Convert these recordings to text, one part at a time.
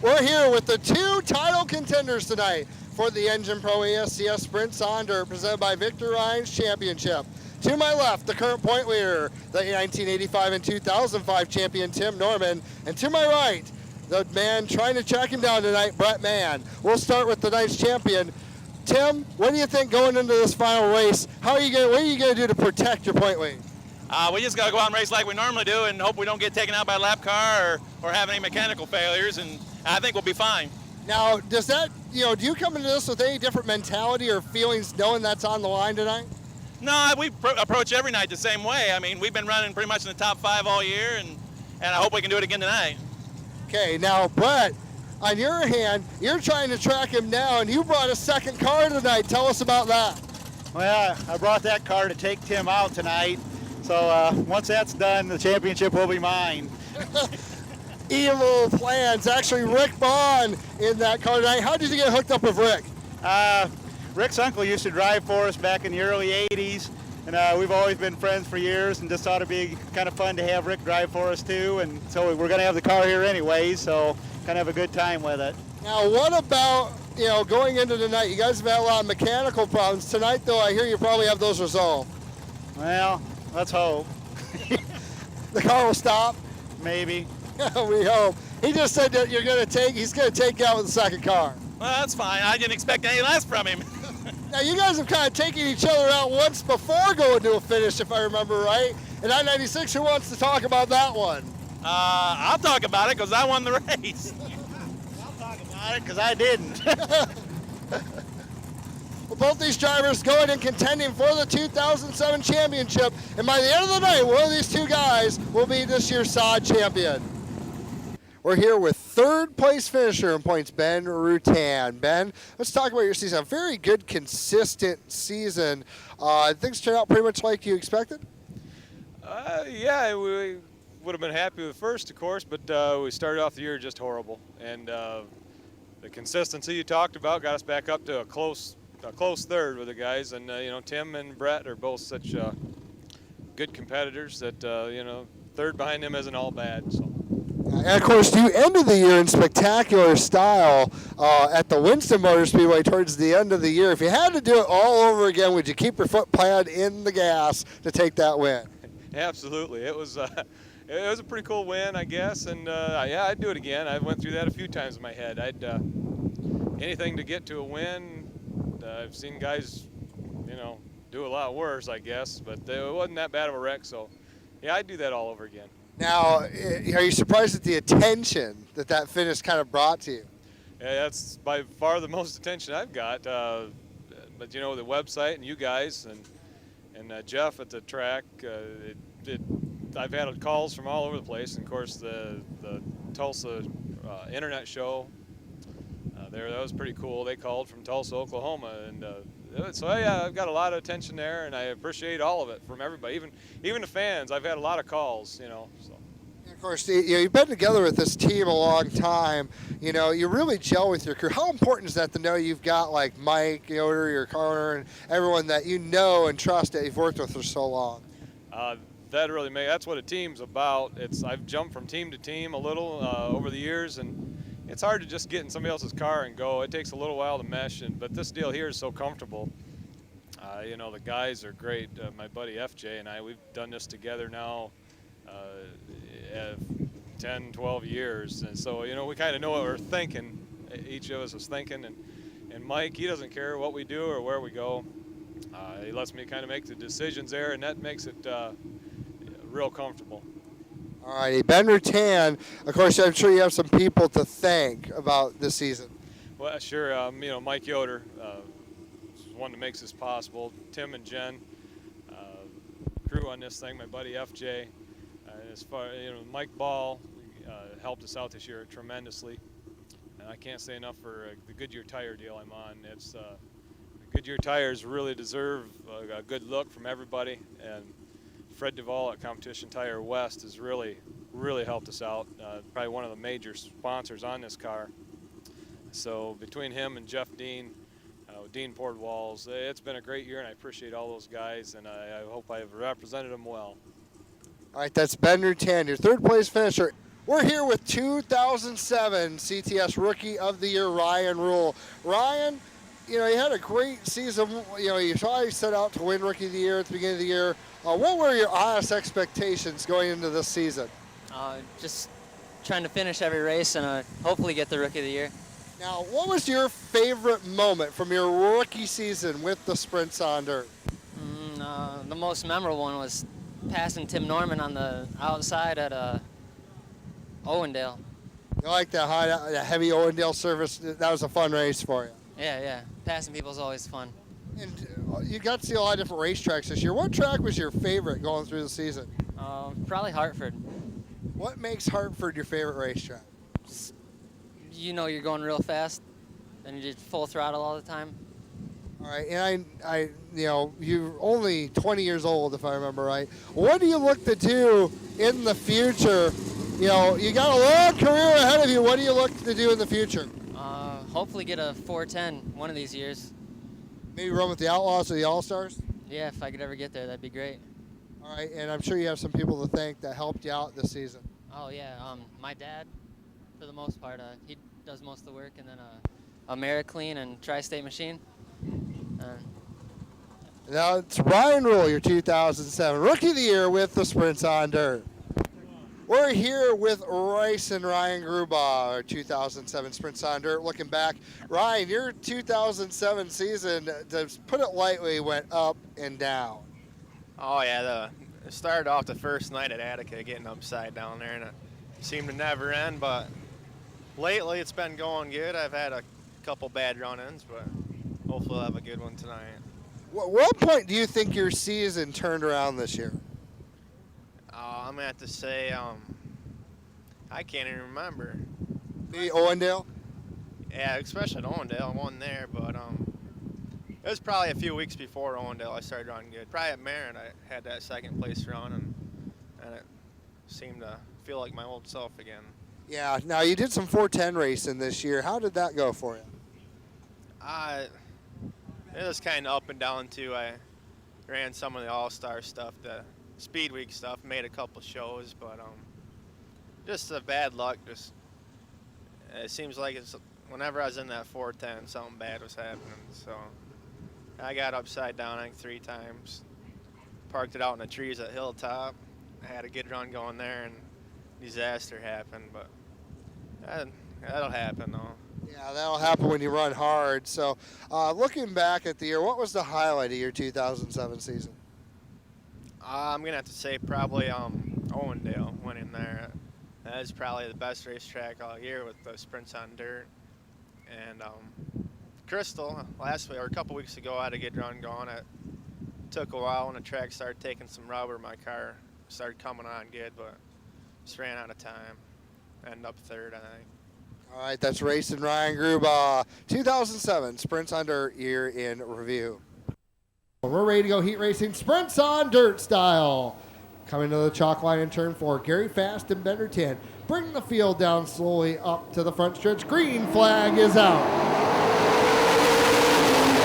We're here with the two title contenders tonight for the Engine Pro ESCS Sprints on Dirt, presented by Victor Ryan's Championship. To my left, the current point leader, the 1985 and 2005 champion Tim Norman, and to my right, the man trying to track him down tonight, Brett Mann. We'll start with the night's champion. Tim, what do you think going into this final race? What are you going to do to protect your point lead? We just got to go out and race like we normally do and hope we don't get taken out by a lap car or have any mechanical failures, and I think we'll be fine. Now, does that, do you come into this with any different mentality or feelings knowing that's on the line tonight? No, we approach every night the same way. I mean, we've been running pretty much in the top 5 all year, and I hope we can do it again tonight. Okay, now, Brett, on your hand, you're trying to track him down. You brought a second car tonight. Tell us about that. Well, I brought that car to take Tim out tonight. So once that's done, the championship will be mine. Evil plans. Actually, Rick Bond in that car tonight. How did you get hooked up with Rick? Rick's uncle used to drive for us back in the early 80s, and we've always been friends for years, and just thought it'd be kind of fun to have Rick drive for us too. And so we're going to have the car here anyway, so kind of have a good time with it. Now, what about, going into tonight? You guys have had a lot of mechanical problems. Tonight, though, I hear you probably have those resolved. Well, let's hope. The car will stop? Maybe. We hope. He just said that he's going to take you out with the second car. Well, that's fine. I didn't expect any less from him. Now, you guys have kind of taken each other out once before going to a finish, if I remember right. In I-96, who wants to talk about that one? I'll talk about it because I won the race. I'll talk about it because I didn't. Well, both these drivers going and contending for the 2007 championship, and by the end of the night, one of these two guys will be this year's SOD champion. We're here with third place finisher in points, Ben Rutan. Ben, let's talk about your season. A very good, consistent season. Things turned out pretty much like you expected? Yeah, we would have been happy with first, of course, but we started off the year just horrible. And the consistency you talked about got us back up to a close third with the guys. And, Tim and Brett are both such good competitors that, third behind them isn't all bad. So. And, of course, you ended the year in spectacular style at the Winston Motor Speedway towards the end of the year. If you had to do it all over again, would you keep your foot planted in the gas to take that win? Absolutely. It was a pretty cool win, I guess. And, yeah, I'd do it again. I went through that a few times in my head. Anything to get to a win. I've seen guys, do a lot worse, I guess. But it wasn't that bad of a wreck. So, yeah, I'd do that all over again. Now, are you surprised at the attention that finish kind of brought to you? Yeah, that's by far the most attention I've got. But the website and you guys and Jeff at the track, I've had calls from all over the place. And of course, the Tulsa internet show that was pretty cool. They called from Tulsa, Oklahoma, and so yeah, I've got a lot of attention there, and I appreciate all of it from everybody, even the fans. I've had a lot of calls, So. Of course, you've been together with this team a long time. You really gel with your crew. How important is that to know you've got like Mike Yoder, your car, and everyone that you know and trust that you've worked with for so long? That's what a team's about. I've jumped from team to team a little over the years, and it's hard to just get in somebody else's car and go. It takes a little while to mesh, but this deal here is so comfortable. The guys are great. My buddy FJ and I, we've done this together now 10, 12 years. And so, we kind of know what we're thinking. Each of us is thinking. And Mike, he doesn't care what we do or where we go. He lets me kind of make the decisions there, and that makes it real comfortable. All righty, Ben Rutan, of course, I'm sure you have some people to thank about this season. Well, sure. Mike Yoder, one that makes this possible. Tim and Jen, crew on this thing. My buddy FJ. As far Mike Ball helped us out this year tremendously. And I can't say enough for the Goodyear tire deal I'm on. It's Goodyear tires really deserve a good look from everybody. And Fred Duvall at Competition Tire West has really helped us out. Probably one of the major sponsors on this car. So between him and Jeff Dean, Dean poured walls. It's been a great year, and I appreciate all those guys, and I hope I've represented them well. All right, that's Ben Rutan, your third place finisher. We're here with 2007 CTS Rookie of the Year, Ryan Rule. Ryan, you know, you had a great season. You know, you probably set out to win Rookie of the Year at the beginning of the year. What were your honest expectations going into this season? Just trying to finish every race and hopefully get the Rookie of the Year. Now, what was your favorite moment from your rookie season with the Sprints on Dirt? The most memorable one was passing Tim Norman on the outside at Owendale. You like that heavy Owendale service? That was a fun race for you. Yeah. Passing people is always fun. And you got to see a lot of different racetracks this year. What track was your favorite going through the season? Probably Hartford. What makes Hartford your favorite racetrack? You know you're going real fast and you just full throttle all the time. All right, and you know, you're only 20 years old, if I remember right. What do you look to do in the future? You know, you got a long career ahead of you. What do you look to do in the future? Hopefully get a 410 one of these years. Maybe run with the Outlaws or the All-Stars? Yeah, if I could ever get there, that'd be great. All right, and I'm sure you have some people to thank that helped you out this season. Oh, yeah. My dad, for the most part, he does most of the work, and then AmeriClean and Tri-State Machine. Now it's Ryan Rule, your 2007 Rookie of the Year with the Sprints on Dirt. We're here with Rice and Ryan Grubaugh, our 2007 Sprints on Dirt. Looking back, Ryan, your 2007 season, to put it lightly, went up and down. Oh yeah, it started off the first night at Attica getting upside down there, and it seemed to never end. But lately, it's been going good. I've had a couple bad run-ins, but hopefully I'll have a good one tonight. What point do you think your season turned around this year? I'm going to have to say, I can't even remember. Maybe Owendale? Yeah, especially at Owendale. I won there, but it was probably a few weeks before Owendale I started running good. Probably at Marin I had that second place run, and it seemed to feel like my old self again. Yeah, now you did some 410 racing this year. How did that go for you? It was kind of up and down too. I ran some of the All-Star stuff, the Speed Week stuff, made a couple shows, but just the bad luck. Just it seems like whenever I was in that 410, something bad was happening. So I got upside down, I think 3 times. Parked it out in the trees at Hilltop. I had a good run going there, and disaster happened, but that'll happen though. Yeah, that'll happen when you run hard. So looking back at the year, what was the highlight of your 2007 season? I'm going to have to say probably Owendale winning there. That is probably the best racetrack all year with the Sprints on Dirt. And Crystal, last week or a couple weeks ago, I had a good run going. It took a while when the track started taking some rubber. My car started coming on good, but just ran out of time. Ended up 3rd, I think. All right, that's Racing Ryan Grubaugh, 2007 Sprints on Dirt year in review. We're ready to go heat racing, Sprints on Dirt style. Coming to the chalk line in turn 4, Gary Fast and Bender 10. Bring the field down slowly up to the front stretch. Green flag is out.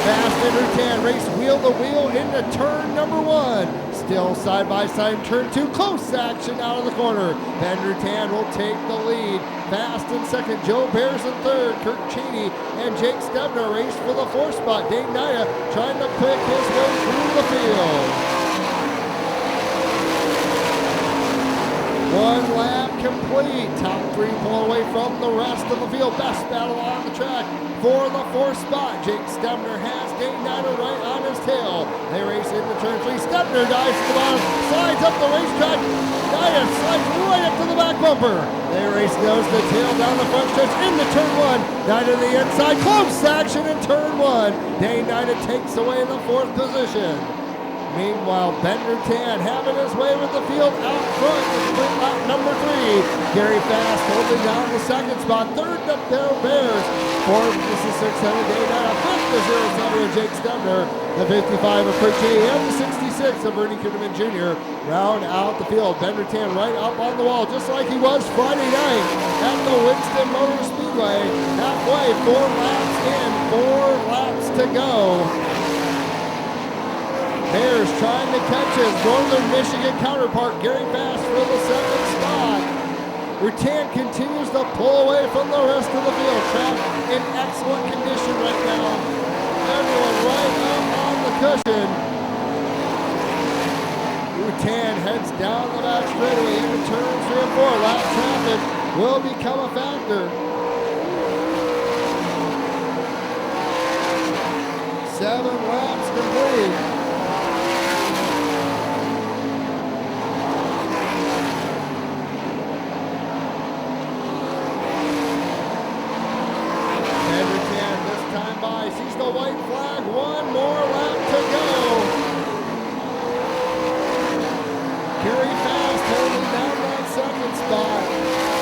Fast Bender 10, race wheel to wheel into turn number 1. Still side by side in turn 2, close action out of the corner. Bender 10 will take the lead. Fast in second, Joe Bears in third. Kirk Cheney and Jake Stebner race for the 4th spot. Dave Naya trying to pick his way through the field. 1 lap complete. Top 3 pull away from the rest of the field. Best battle on the track for the 4th spot. Jake Stebner has Dave Naya right on his tail. They race into turn 3. Stebner dives to the bottom, slides up the racetrack. Naya slides right up to the back bumper. They race nose to tail down the front stretch into turn 1. Naya to the inside, close action in turn 1. Dave Naya takes away the 4th position. Meanwhile, Bender 10 having his way with the field out front in sprint lap number 3. Gary Fast holding down the 2nd spot. 3rd up there, Bears. 4th, this is 600, Dave Naya. 5th is 0-7 of Jake Stebner. The 55 of Kirk Cheney and the 66 of Bernie Kinderman Jr. round out the field. Bender 10 right up on the wall, just like he was Friday night at the Winston Motor Speedway. Halfway, 4 laps in, 4 laps to go. Bears trying to catch his Northern Michigan counterpart, Gary Fast, for the 2nd spot. Rutan continues to pull away from the rest of the field. Track in excellent condition right now. Everyone right up on the cushion. Rutan heads down the back straightaway into turns 3 and 4. Lap traffic will become a factor. 7 laps complete. Sees the white flag, 1 more lap to go. Gary Fast holding down that second spot.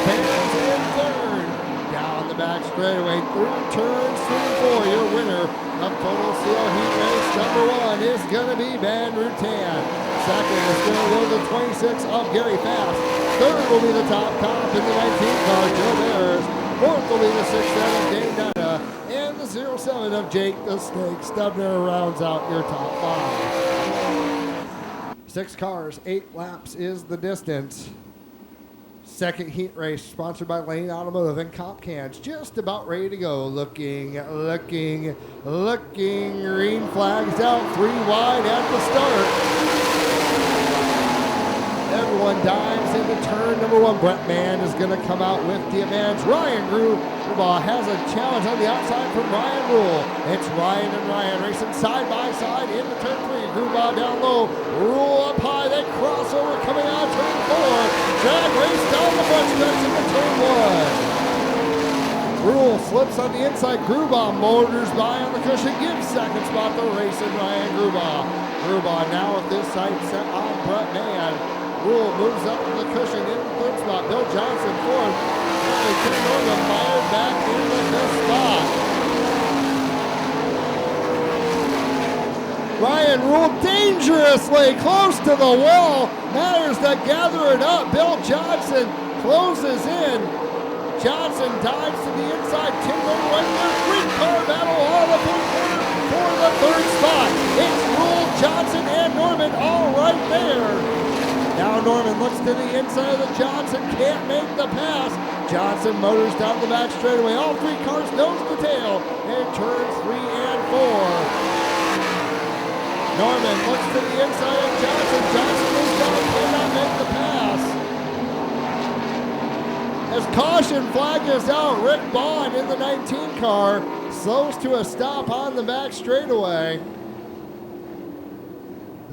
Fans in third. Down the back straightaway through turns 3 and 4. Your winner of Total Seal Heat Race number 1 is going to be Ben Rutan. Second is going to go to 26 of Gary Fast. Third will be the top cop in the 19 car, Joe Bears. Fourth will be the 6-7 Dane Dutta. And the 07 of Jake the Snake Stubner rounds out your top 5. 6 cars, 8 laps is the distance. Second heat race sponsored by Lane Automotive and Comp Cans. Just about ready to go. Looking. Green flags out, 3 wide at the start. Everyone dives into turn number 1. Brett Mann is going to come out with the advance. Ryan Grubaugh has a challenge on the outside from Ryan Rule. It's Ryan and Ryan racing side by side into turn 3. Grubaugh down low. Rule up high. They cross over coming out turn 4. Drag race down the front stretch into turn 1. Rule slips on the inside. Grubaugh motors by on the cushion. Gives second spot to racing Ryan Grubaugh. Grubaugh now with this sight set on Brett Mann. Rule moves up to the cushion in the third spot. Bill Johnson fourth. Tim Norman fired back into the fifth spot. Ryan Rule dangerously close to the wall. Matters to gather it up. Bill Johnson closes in. Johnson dives to the inside. Tim Norman right there. 3-car battle all the corner for the third spot. It's Rule, Johnson, and Norman all right there. Now Norman looks to the inside of the Johnson, can't make the pass. Johnson motors down the back straightaway. All 3 cars nose to tail in turns 3 and 4. Norman looks to the inside of Johnson. Johnson moves down, cannot make the pass. As caution flag is out, Rick Bond in the 19 car slows to a stop on the back straightaway.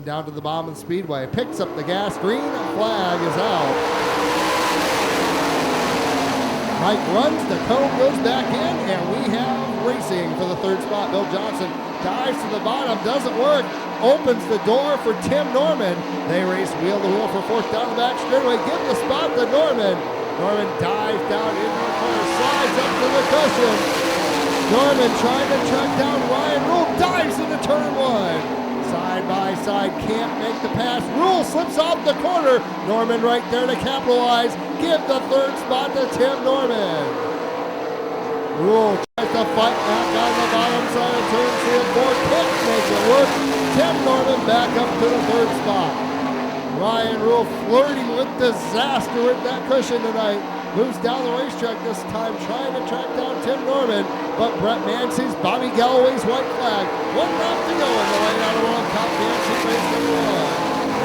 Down to the bottom of the speedway, picks up the gas, green flag is out. Mike runs, the cone goes back in, and we have racing for the third spot. Bill Johnson dives to the bottom, doesn't work, opens the door for Tim Norman. They race wheel to wheel for fourth down the back straightaway, give the spot to Norman. Norman dives down into the corner, slides up to the cushion. Norman trying to track down Ryan Rule, dives into turn 1. Side by side, can't make the pass. Rule slips off the corner. Norman right there to capitalize. Give the third spot to Tim Norman. Rule tries to fight back on the bottom side of turn 3 and 4. Can't make it work. Tim Norman back up to the third spot. Ryan Rule flirting with disaster with that cushion tonight. Moves down the racetrack this time, trying to track down Tim Norman, but Brett Mann sees Bobby Galloway's white flag. 1 lap to go in the lane out of World Cup Championship race number 1.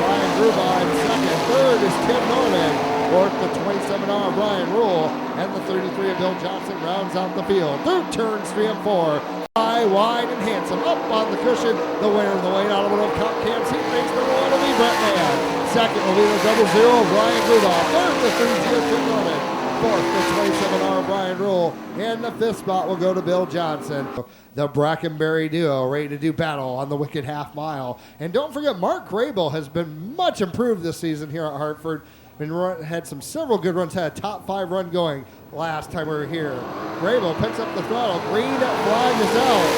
Ryan Grubaugh in second. Third is Tim Norman. Fourth, the 27R of Ryan Rule, and the 33 of Bill Johnson rounds out the field. Through turns 3 and 4. High, wide, and handsome. Up on the cushion, the winner of the Lane Automotive Cup Championship race number 1 will be Brett Mann. Second will be the 00 of Ryan Grubaugh. Third, the 30 of Tim Norman. Fourth, the 27R of Ryan Rule, and the 5th spot will go to Bill Johnson. The Brackenberry duo ready to do battle on the wicked half mile. And don't forget, Mark Grable has been much improved this season here at Hartford. Had several good runs, had a top 5 run going last time we were here. Grable picks up the throttle, green flag is out.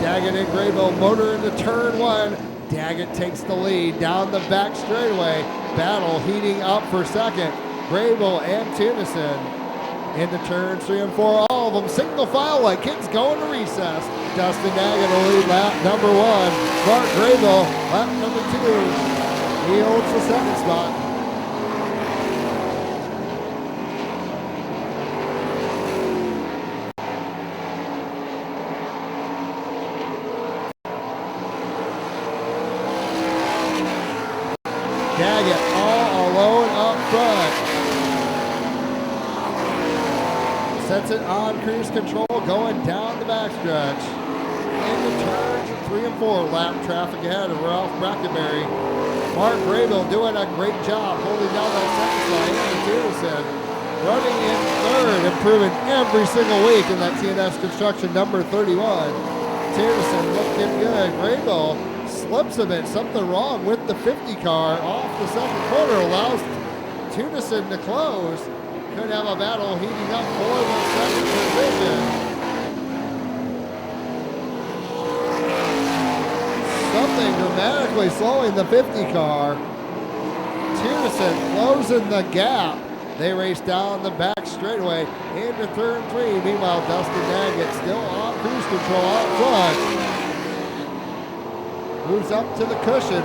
Daggett and Grable motor into turn 1. Daggett takes the lead down the back straightaway. Battle heating up for second. Grable and Tennyson into turns 3 and 4. All of them single file like kids going to recess. Dustin Daggett will lead lap number 1. Mark Grable, lap number 2. He holds the second spot. all alone up front. Sets it on cruise control, going down the backstretch. Into turns 3 and 4, lap traffic ahead of Ralph Brackenberry. Mark Graybill doing a great job holding down that second spot. Andy Tiersen running in third, improving every single week in that TNS Construction number 31. Tiersen looking good. Graybill slips a bit, something wrong with the 50 car off the second corner, allows Tunison to close. Could have a battle heating up for the second position. Something dramatically slowing the 50 car. Tunison closing the gap. They race down the back straightaway into turn 3. Meanwhile, Dustin Daggett still on cruise control out front. Moves up to the cushion.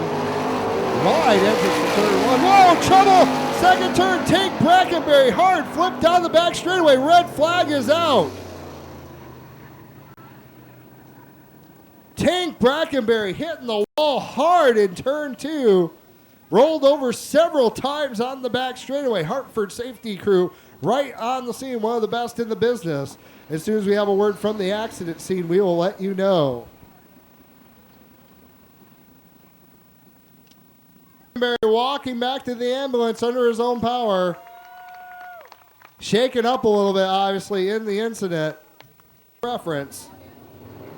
Wide entrance to turn 1. Whoa, trouble! Second turn, Tank Brackenberry hard, flip down the back straightaway. Red flag is out. Tank Brackenberry hitting the wall hard in turn 2. Rolled over several times on the back straightaway. Hartford safety crew right on the scene, one of the best in the business. As soon as we have a word from the accident scene, we will let you know. Walking back to the ambulance under his own power. Shaken up a little bit, obviously, in the incident. Reference.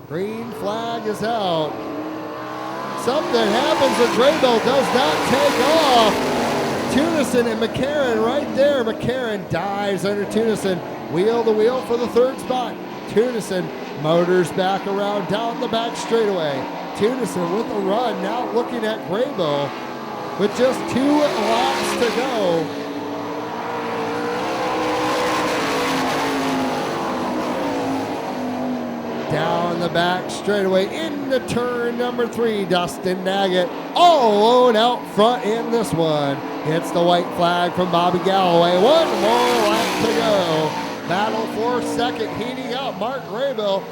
Green flag is out. Something happens and Graybill does not take off. Tunison and McCarran right there. McCarran dives under Tunison. Wheel to wheel for the third spot. Tunison motors back around down the back straightaway. Tunison with a run, now looking at Graybill. With just 2 laps to go. Down the back straightaway into turn number 3. Dustin Daggett all alone out front in this one. Hits the white flag from Bobby Galloway. 1 more lap to go. Battle for second heating up. Mark Graybill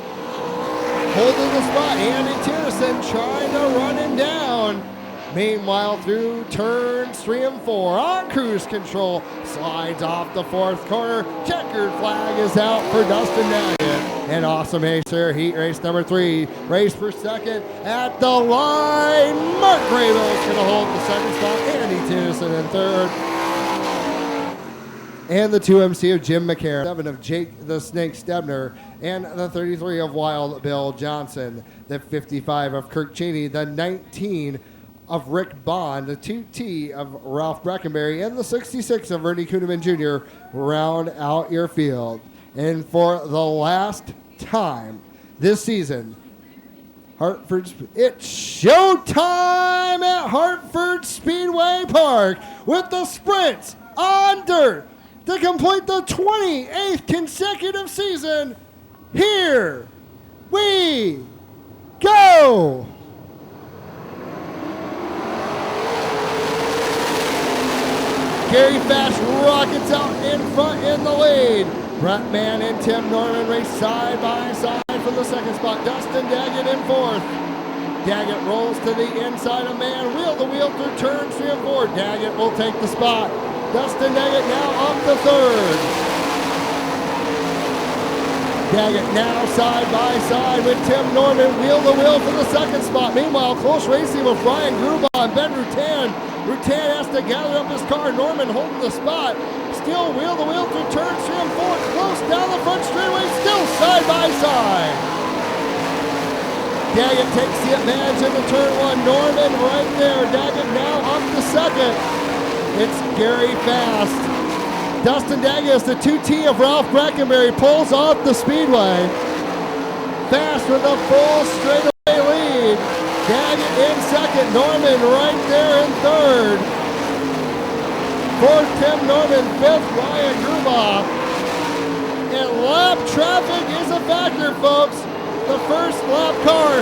holding the spot. Andy Tiersen trying to run him down. Meanwhile, through turns 3 and 4, on cruise control, slides off the 4th corner. Checkered flag is out for Dustin Daggett. An awesome acer, heat race number 3. Race for second at the line. Mark Graybill is going to hold the second spot. Andy Tiersen in third. And the 2MC of Jim McCarran, 7 of Jake the Snake Stebner, and the 33 of Wild Bill Johnson, the 55 of Kirk Cheney, the 19 of Rick Bond, the 2T of Ralph Brackenberry, and the 66 of Ernie Kuhneman Jr. round out your field. And for the last time this season, it's showtime at Hartford Speedway Park with the sprints on dirt to complete the 28th consecutive season. Here we go! Gary Fast rockets out in front in the lead. Brett Mann and Tim Norman race side by side for the second spot. Dustin Daggett in 4th. Daggett rolls to the inside of Mann, wheel to wheel through turns 3 and 4. Daggett will take the spot. Dustin Daggett now up to 3rd. Daggett now side by side with Tim Norman, wheel to wheel for the second spot. Meanwhile, close racing with Brian Gruba and Ben Rutan. Rutan has to gather up his car. Norman holding the spot. Still wheel to wheel through turns 3 and 4. Close down the front straightaway, still side by side. Daggett takes the advantage into turn 1. Norman right there. Daggett now up to 2nd. It's Gary Fast. Dustin Daggett is the 2T of Ralph Brackenberry, pulls off the speedway. Fast with a full straightaway lead. Daggett in 2nd, Norman right there in 3rd. 4th, Tim Norman, 5th, Ryan Gruba. And lap traffic is a factor, folks. The first lap car.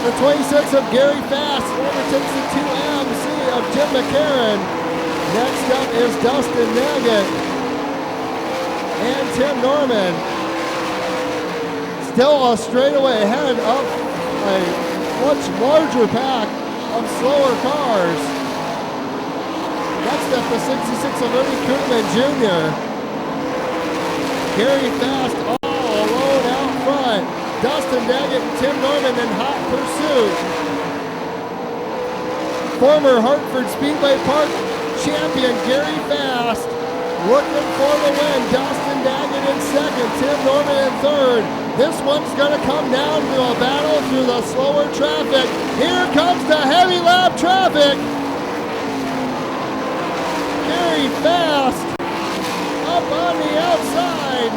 The 26 of Gary Fast overtakes the 2MC of Jim McCarran. Next up is Dustin Daggett and Tim Norman. Still a straightaway ahead of a much larger pack of slower cars. Next up, the 66 of Ernie Koopman Jr. Gary Fast all alone out front. Dustin Daggett and Tim Norman in hot pursuit. Former Hartford Speedway Park champion Gary Fast looking for the win. Dustin Daggett in second, Tim Norman in third. This one's going to come down to a battle through the slower traffic. Here comes the heavy lap traffic. Gary Fast up on the outside.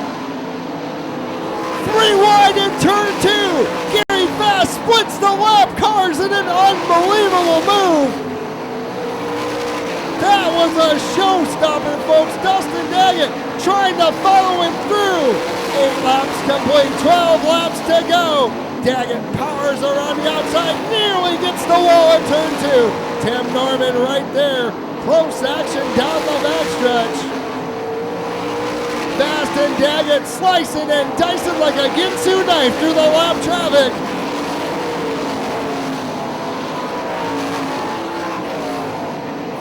3 wide in turn 2. Gary Fast splits the lap cars in an unbelievable move. That was a showstopper, folks. Dustin Daggett trying to follow him through. 8 laps complete, 12 laps to go. Daggett powers around the outside, nearly gets the wall at turn 2. Tim Norman right there. Close action down the backstretch. Fast and Daggett slicing and dicing like a Ginsu knife through the lap traffic.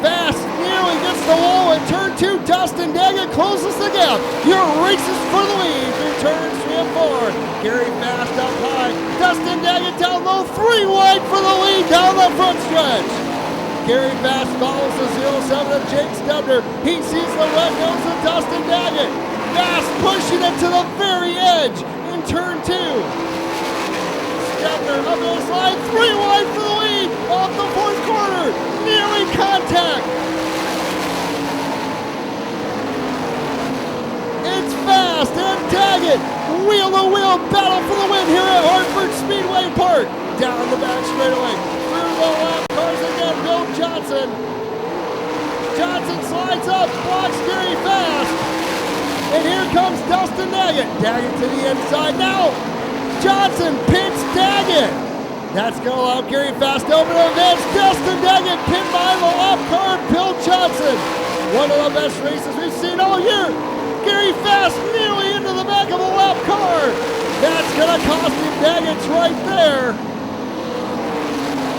Fast nearly gets the wall at turn 2. Dustin Daggett closes the gap. Your races for the lead through turns 3 and 4. Gary Fast up high. Dustin Daggett down low. 3 wide for the lead down the front stretch. Gary Fast follows the 07 of Jake Stubner. He sees the red nose of Dustin Daggett. Fast pushing it to the very edge in turn 2. Stubner up the slide, 3 wide for the lead off the 4th corner. Nearly contact. It's Fast and Daggett. Wheel-to-wheel battle for the win here at Hartford Speedway Park. Down the back straightaway. Through the lap cars again, Bill Johnson. Johnson slides up, blocks Gary Fast. And here comes Dustin Daggett. Daggett to the inside now. Johnson pins Daggett. That's going to allow Gary Fast to open an advance. Dustin Daggett pinned by the lap car, Bill Johnson. One of the best races we've seen all year. Gary Fast nearly into the back of a lap car. That's going to cost him. Daggett's right there.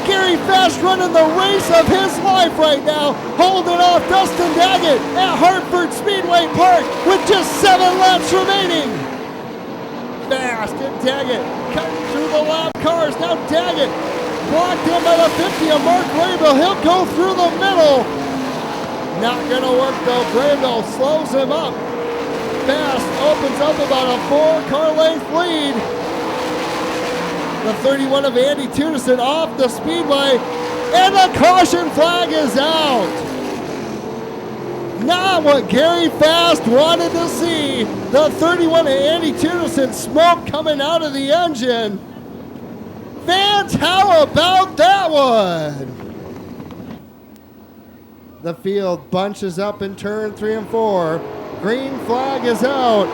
Gary Fast running the race of his life right now, holding off Dustin Daggett at Hartford Speedway Park with just 7 laps remaining. Fast and Daggett cutting through the lap cars. Now Daggett blocked in by the 50 of Mark Graybill. He'll go through the middle. Not going to work though. Graybill slows him up. Fast opens up about a 4-car length lead. The 31 of Andy Tunison off the speedway, and the caution flag is out. Not what Gary Fast wanted to see. The 31 of Andy Tunison, smoke coming out of the engine. Fans, how about that one? The field bunches up in turn 3 and 4. Green flag is out.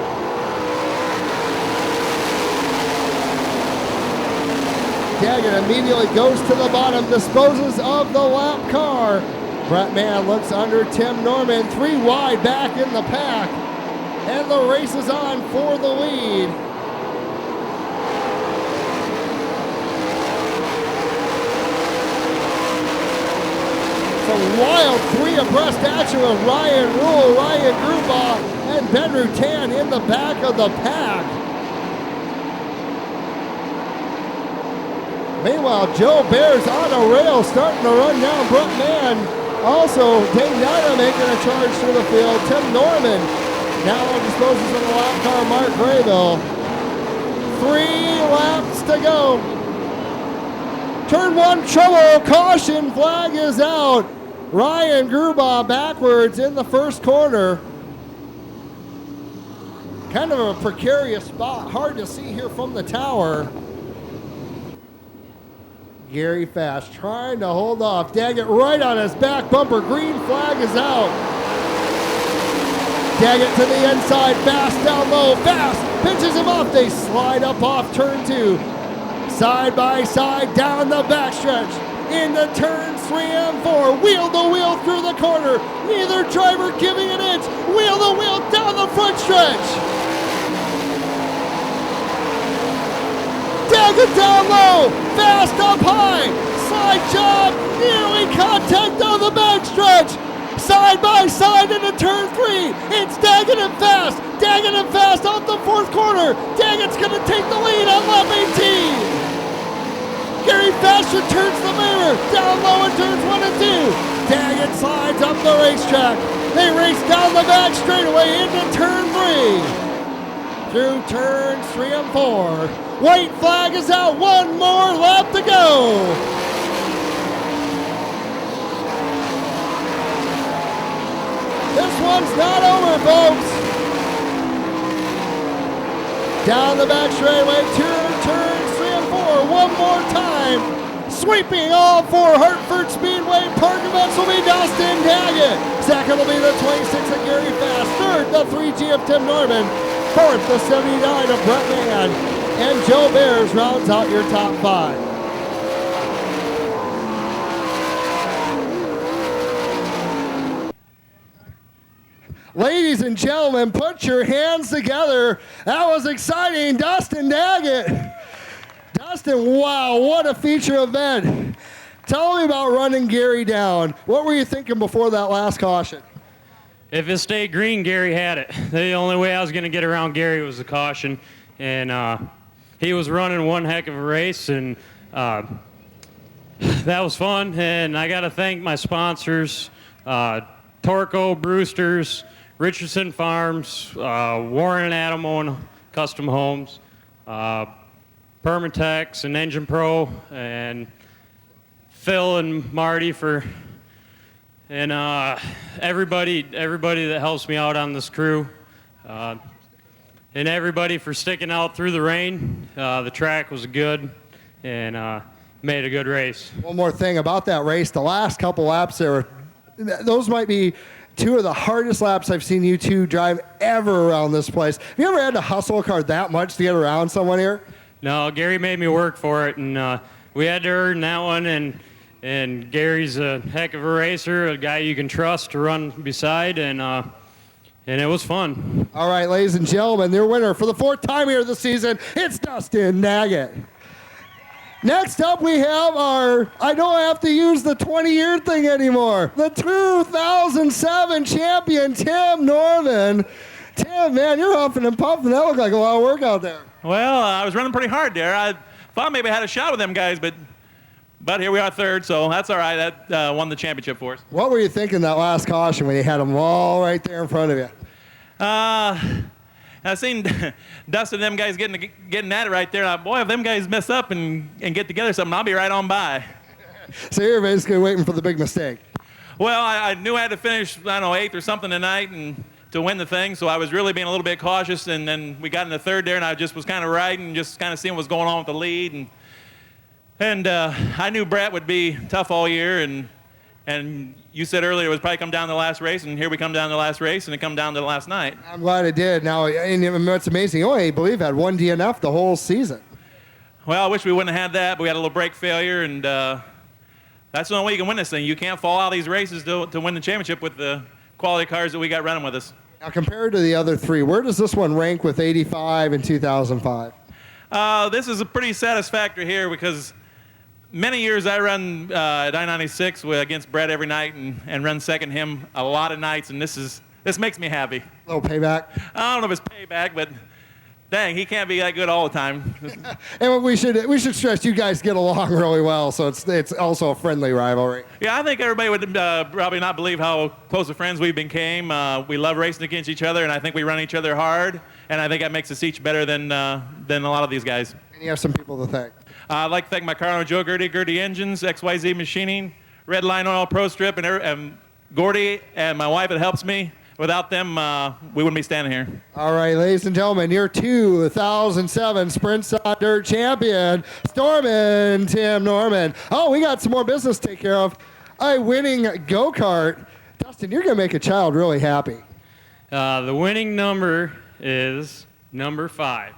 Daggett immediately goes to the bottom, disposes of the lap car. Brett Mann looks under Tim Norman, 3 wide back in the pack. And the race is on for the lead. It's a wild 3 abreast action with Ryan Rule, Ryan Grubaugh, and Ben Rutan in the back of the pack. Meanwhile, Joe Bear's on a rail, starting to run down Brett Mann. Also, Dane Nyda making a charge through the field. Tim Norman now disposes of the lap car, Mark Graybill. 3 laps to go. Turn 1 trouble, caution flag is out. Ryan Grubaugh backwards in the first corner. Kind of a precarious spot, hard to see here from the tower. Gary Fast trying to hold off. Daggett right on his back bumper. Green flag is out. Daggett to the inside. Fast down low. Fast pinches him off. They slide up off turn 2. Side by side down the backstretch. Into turns 3 and 4. Wheel to wheel through the corner. Neither driver giving an inch. Wheel to wheel down the front stretch. Daggett down low, Fast up high, inside job, nearly contact on the backstretch. Side by side into turn 3. It's Daggett and Fast. Daggett and Fast off the 4th corner. Daggett's going to take the lead on lap 18. Gary Fast returns the mirror. Down low in turns 1 and 2. Daggett slides up the racetrack. They race down the back straightaway into turn 3. Through turns 3 and 4. White flag is out. One more lap to go. This one's not over, folks. Down the back straightaway, turns 3 and 4. One more time. Sweeping all 4 Hartford Speedway Park events will be Dustin Daggett. Second will be the 26 of Gary Fast. Third, the 3G of Tim Norman. Fourth, the 79 of Brett Mann. And Joe Bears rounds out your top 5. Ladies and gentlemen, put your hands together. That was exciting. Dustin Daggett. Dustin, wow, what a feature event. Tell me about running Gary down. What were you thinking before that last caution? If it stayed green, Gary had it. The only way I was going to get around Gary was the caution. And he was running one heck of a race, and that was fun. And I got to thank my sponsors, Torco, Brewster's, Richardson Farms, Warren and Adam own Custom Homes, Permatex and Engine Pro, and Phil and Marty and everybody that helps me out on this crew, and everybody for sticking out through the rain. The track was good and made a good race. One more thing about that race, the last couple laps there, those might be 2 of the hardest laps I've seen you two drive ever around this place. Have you ever had to hustle a car that much to get around someone here? No, Gary made me work for it, and we had to earn that one, and Gary's a heck of a racer, a guy you can trust to run beside, and it was fun. All right, ladies and gentlemen, their winner for the 4th time here this season, it's Dustin Daggett. Next up, we have our, I don't have to use the 20-year thing anymore, the 2007 champion, Tim Norman. Tim, man, you're huffing and puffing. That looked like a lot of work out there. Well, I was running pretty hard there. I thought maybe I had a shot with them guys, but here we are 3rd, so that's all right. That won the championship for us. What were you thinking that last caution when you had them all right there in front of you? I seen Dustin and them guys getting at it right there. Boy, if them guys mess up and get together something, I'll be right on by. So you're basically waiting for the big mistake. Well, I knew I had to finish, I don't know, 8th or something tonight and to win the thing, so I was really being a little bit cautious, and then we got in the 3rd there, and I just was kind of riding, just kind of seeing what was going on with the lead, and I knew Brett would be tough all year, and you said earlier it was probably come down to the last race, and here we come down to the last race, and it come down to the last night. I'm glad it did. Now, and what's amazing, you only, I believe, had 1 DNF the whole season. Well, I wish we wouldn't have had that, but we had a little brake failure, and that's the only way you can win this thing. You can't fall out of these races to win the championship with the quality cars that we got running with us. Now, compared to the other 3, where does this one rank with 85 and 2005? This is a pretty satisfactory here because many years I run at I-96 against Brett every night and run second him a lot of nights, and this makes me happy. A little payback? I don't know if it's payback, but dang, he can't be that good all the time. And we should stress you guys get along really well, so it's also a friendly rivalry. Yeah, I think everybody would probably not believe how close of friends we became. We love racing against each other, and I think we run each other hard, and I think that makes us each better than a lot of these guys. And you have some people to thank. I'd like to thank my car owner, Joe Gertie Engines, XYZ Machining, Red Line Oil Pro Strip, and Gordy and my wife that helps me. Without them, we wouldn't be standing here. All right, ladies and gentlemen, your 2007 Sprints on Dirt champion, Stormin' Tim Norman. Oh, we got some more business to take care of. A winning go-kart. Dustin, you're going to make a child really happy. The winning number is number 5.